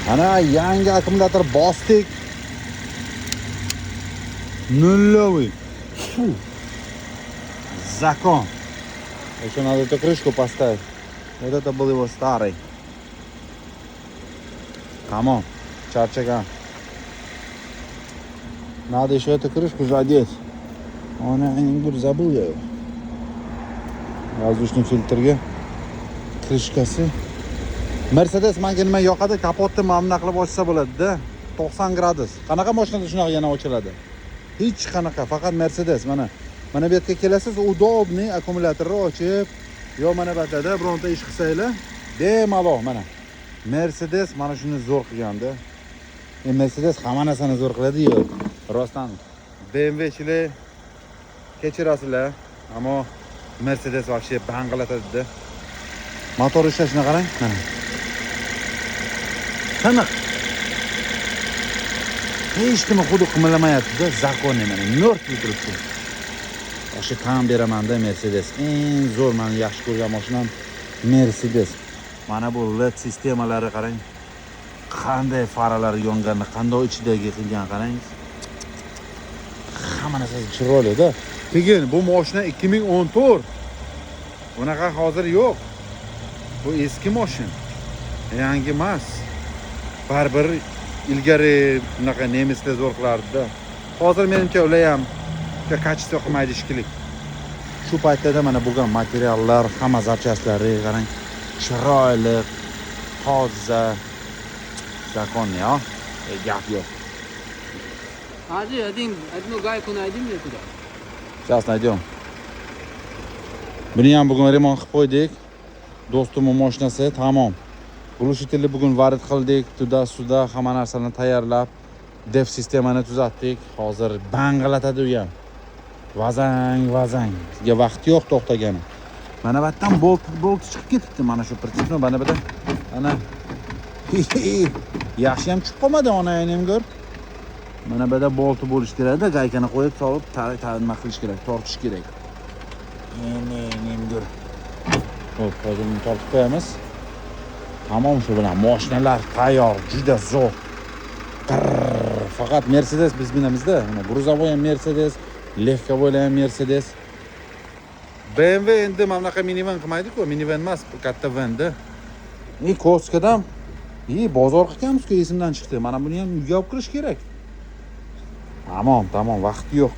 Ana yangi akkumulyator bosdik. Нулевый. Фу. Закон. Еще надо эту крышку поставить. Вот это был его старый. Камон. Чарчаган. Надо еще эту крышку задеть. Он, я не буду, забыл я его. Воздушный фильтрga krishkasi. Mercedes menga nima yoqadi, kapotni mamna qilib ochsa bo'ladi-da. 90 gradus. Qanaqa mashinada shunaqa yana ochiladi? Hech qanaqa, faqat Mercedes. Mana bu yerga kelasiz, udobniy akkumulyatorni ochib, yo mana bu yerda bironta ish qilsanglar, bemalol mana. Mercedes mana shuni zo'r qilganda. Mercedes hamma narsani zo'r qiladi-yu. Rostdan BMW-chilar kechirasizlar, ammo Mercedes вообще banglatadi-da. Motor ishlashini qarang, mana. Tiniq. Hech kim xuddi qimilmayapti-da, zakonni mana mертвый turibdi. O'sha tan beraman-da Mercedes. Eng zo'r meni yaxshi ko'rgan mashinam Mercedes. Mana bu LED sistemalari qarang. Qanday faralar yonganini, qanday ichidagi qilgan qarang. Hamma narsa chiroyli-da. Keyin bu mashina 2014. Bunaqa hozir yo'q. Bu eski mashina. Yangi emas. Baribir ilgari bunaqa nemislar zo'r qilardi-da. Hozir menimcha ular ham kачество qilmaydi ishkilik. Shu paytda mana bo'lgan materiallar, hamma zapchastlari qarang. Chiroyli, toza. Законный, а? Gap yo'q. Hadi, одну гайку найди мне туда. Сейчас найдем. Buni ham bugun remont qilib qo'ydik. Do'stimning mashinasi tamom. Glушителni bugun varid qildik, tuda hamma narsani tayyorlab, def sistemani tuzatdik. Hozir banglatadi u ham. Vazang. Sizga vaqt yo'q to'xtagani. Mana bu yerdan bolt chiqib ketibdi, mana shu prinsipni mana bu yerda. Ana yaxshi ham chiqib qolmadi, onayim ko'r. Mana bu yerda bolti bo'lish kerak-da, gaykani qo'yib solib, nima qilish kerak, tortish kerak. Enim ko'r. Hop, hozir buni tortib qo'yamiz. Tamom, shu bilan mashinalar tayyor, juda zo'r. Faqat Mercedes biz binamizda. Mana Gruzovoy ham Mercedes, Lehkovoy ham Mercedes. BMW endi mamlaqa minivan qilmaydi-ku, minivan emas, bu katta van-da. Koskadam bozor qilganmiz-ku, esimdan chiqdi. Mana buni ham uyga olib kirish kerak. Tamom, vaqt yo'q.